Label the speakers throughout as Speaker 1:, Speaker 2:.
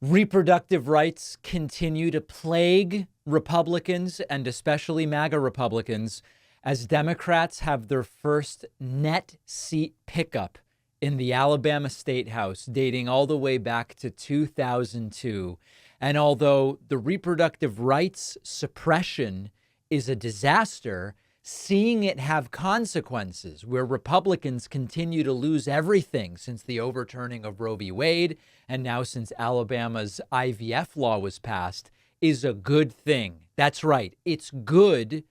Speaker 1: Reproductive rights continue to plague Republicans, and especially MAGA Republicans, as Democrats have their first net seat pickup in the Alabama State House, dating all the way back to 2002. And although the reproductive rights suppression is a disaster, seeing it have consequences where Republicans continue to lose everything since the overturning of Roe v. Wade and now since Alabama's IVF law was passed is a good thing. That's right. It's good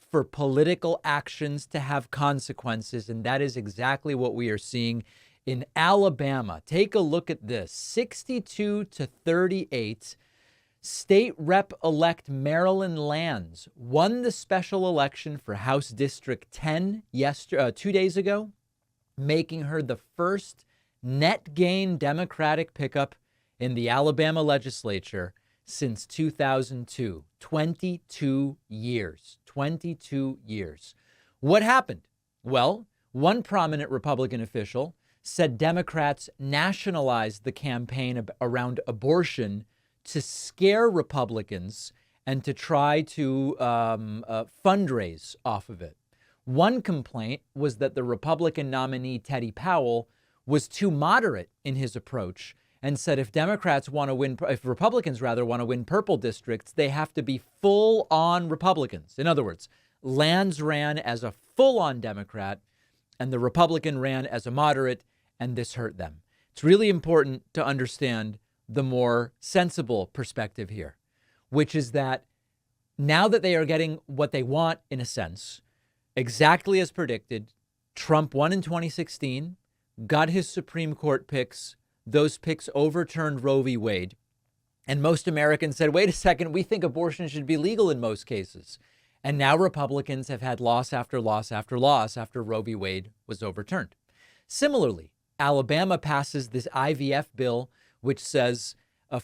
Speaker 1: for political actions to have consequences, and that is exactly what we are seeing in Alabama. Take a look at this. 62-38. State Rep-elect Marilyn Lands won the special election for House District 10 2 days ago, making her the first net gain Democratic pickup in the Alabama legislature since 2002. 22 years. 22 years. What happened? Well, one prominent Republican official said Democrats nationalized the campaign around abortion to scare Republicans and to try to fundraise off of it. One complaint was that the Republican nominee, Teddy Powell, was too moderate in his approach and said if Republicans want to win purple districts, they have to be full-on Republicans. In other words, Lands ran as a full-on Democrat and the Republican ran as a moderate, and this hurt them. It's really important to understand the more sensible perspective here, which is that now that they are getting what they want, in a sense, exactly as predicted, Trump won in 2016, got his Supreme Court picks. Those picks overturned Roe v. Wade. And most Americans said, wait a second, we think abortion should be legal in most cases. And now Republicans have had loss after loss after loss after Roe v. Wade was overturned. Similarly, Alabama passes this IVF bill, which says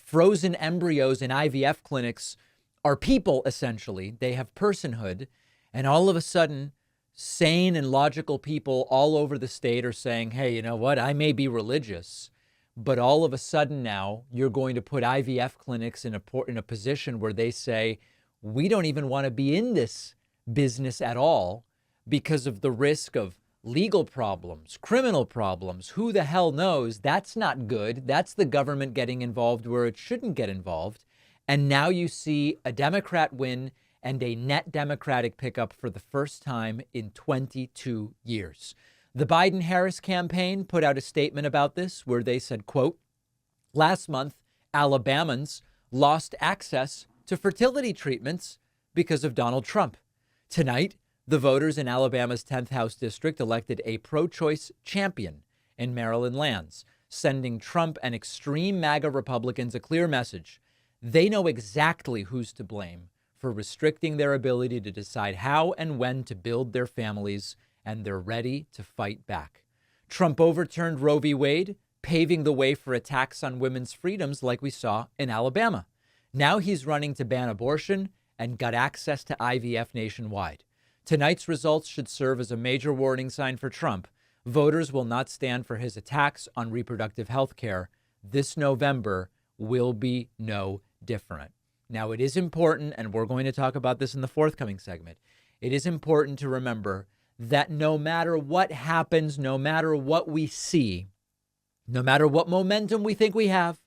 Speaker 1: frozen embryos in IVF clinics are people, essentially. They have personhood. And all of a sudden, sane and logical people all over the state are saying, hey, you know what? I may be religious, but all of a sudden now you're going to put IVF clinics in a position where they say, we don't even want to be in this business at all because of the risk of legal problems, criminal problems. Who the hell knows? That's not good. That's the government getting involved where it shouldn't get involved. And now you see a Democrat win and a net Democratic pickup for the first time in 22 years. The Biden-Harris campaign put out a statement about this where they said, quote, last month, Alabamans lost access to fertility treatments because of Donald Trump. Tonight, the voters in Alabama's 10th House District elected a pro-choice champion in Marilyn Lands, sending Trump and extreme MAGA Republicans a clear message. They know exactly who's to blame for restricting their ability to decide how and when to build their families, and they're ready to fight back. Trump overturned Roe v. Wade, paving the way for attacks on women's freedoms like we saw in Alabama. Now he's running to ban abortion and got access to IVF nationwide. Tonight's results should serve as a major warning sign for Trump. Voters will not stand for his attacks on reproductive health care. This November will be no different. Now, it is important, and we're going to talk about this in the forthcoming segment. It is important to remember that no matter what happens, no matter what we see, no matter what momentum we think we have,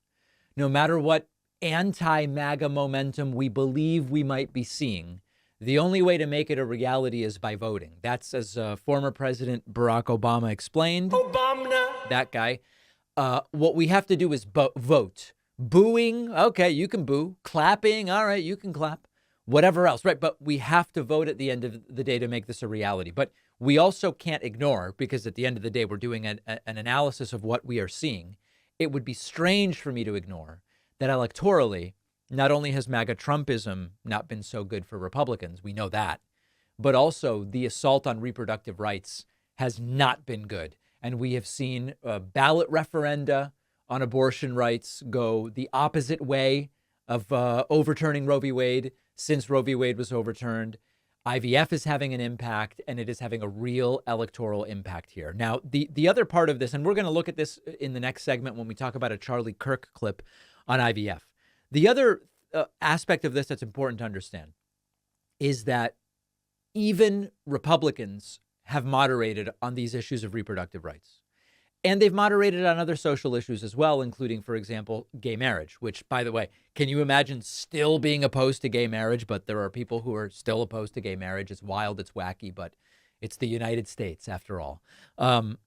Speaker 1: no matter what anti-MAGA momentum we believe we might be seeing, the only way to make it a reality is by voting. That's as former President Barack Obama explained. Obama. That guy. What we have to do is vote. Booing, okay, you can boo. Clapping, all right, you can clap. Whatever else, right? But we have to vote at the end of the day to make this a reality. But we also can't ignore, because at the end of the day, we're doing an analysis of what we are seeing. It would be strange for me to ignore that electorally, not only has MAGA Trumpism not been so good for Republicans, we know that, but also the assault on reproductive rights has not been good. And we have seen ballot referenda on abortion rights go the opposite way of overturning Roe v. Wade since Roe v. Wade was overturned. IVF is having an impact, and it is having a real electoral impact here. Now, the other part of this, and we're going to look at this in the next segment when we talk about a Charlie Kirk clip on IVF. The other aspect of this that's important to understand is that even Republicans have moderated on these issues of reproductive rights. And they've moderated on other social issues as well, including, for example, gay marriage, which, by the way, can you imagine still being opposed to gay marriage? But there are people who are still opposed to gay marriage. It's wild, it's wacky, but it's the United States, after all.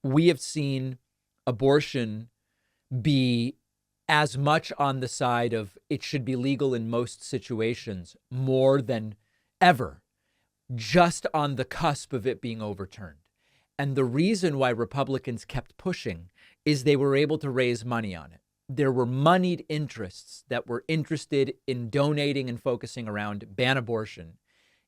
Speaker 1: We have seen abortion be as much on the side of it should be legal in most situations more than ever, just on the cusp of it being overturned. And the reason why Republicans kept pushing is they were able to raise money on it. There were moneyed interests that were interested in donating and focusing around ban abortion,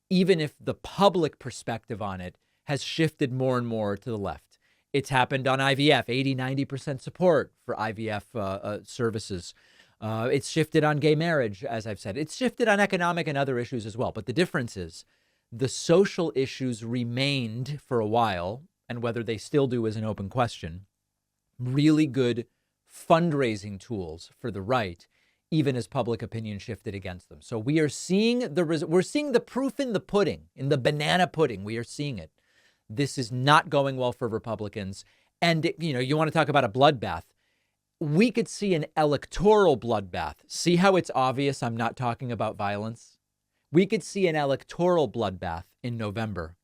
Speaker 1: even if the public perspective on it has shifted more and more to the left. It's happened on IVF, 80-90% support for IVF services. It's shifted on gay marriage, as I've said. It's shifted on economic and other issues as well. But the difference is the social issues remained for a while, and whether they still do is an open question, really good fundraising tools for the right, even as public opinion shifted against them. So we are seeing we're seeing the proof in the pudding, in the banana pudding. We are seeing it. This is not going well for Republicans. And, you want to talk about a bloodbath. We could see an electoral bloodbath. See how it's obvious I'm not talking about violence? We could see an electoral bloodbath in November,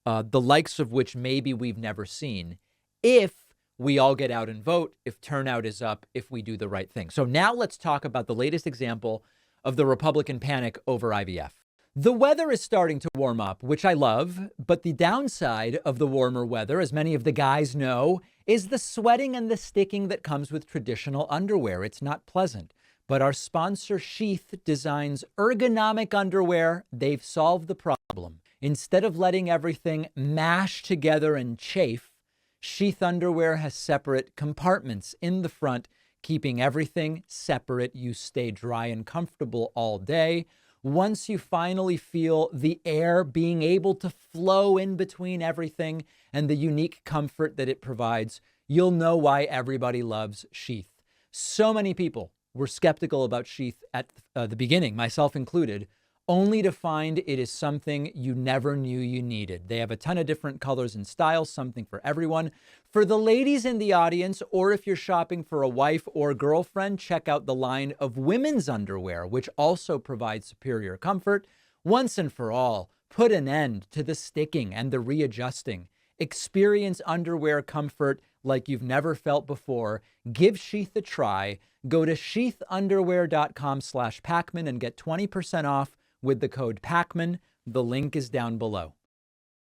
Speaker 1: the likes of which maybe we've never seen, if we all get out and vote, if turnout is up, if we do the right thing. So now let's talk about the latest example of the Republican panic over IVF. The weather is starting to warm up, which I love, but the downside of the warmer weather, as many of the guys know, is the sweating and the sticking that comes with traditional underwear. It's not pleasant. But our sponsor Sheath designs ergonomic underwear. They've solved the problem. Instead of letting everything mash together and chafe, Sheath underwear has separate compartments in the front, keeping everything separate. You stay dry and comfortable all day. Once you finally feel the air being able to flow in between everything and the unique comfort that it provides, you'll know why everybody loves Sheath. So many people were skeptical about Sheath at the beginning, myself included, only to find it is something you never knew you needed. They have a ton of different colors and styles, something for everyone. For the ladies in the audience, or if you're shopping for a wife or girlfriend, check out the line of women's underwear, which also provides superior comfort. Once and for all, put an end to the sticking and the readjusting. Experience underwear comfort like you've never felt before. Give Sheath a try. Go to sheathunderwear.com/Pacman and get 20% off with the code Pacman. The link is down below.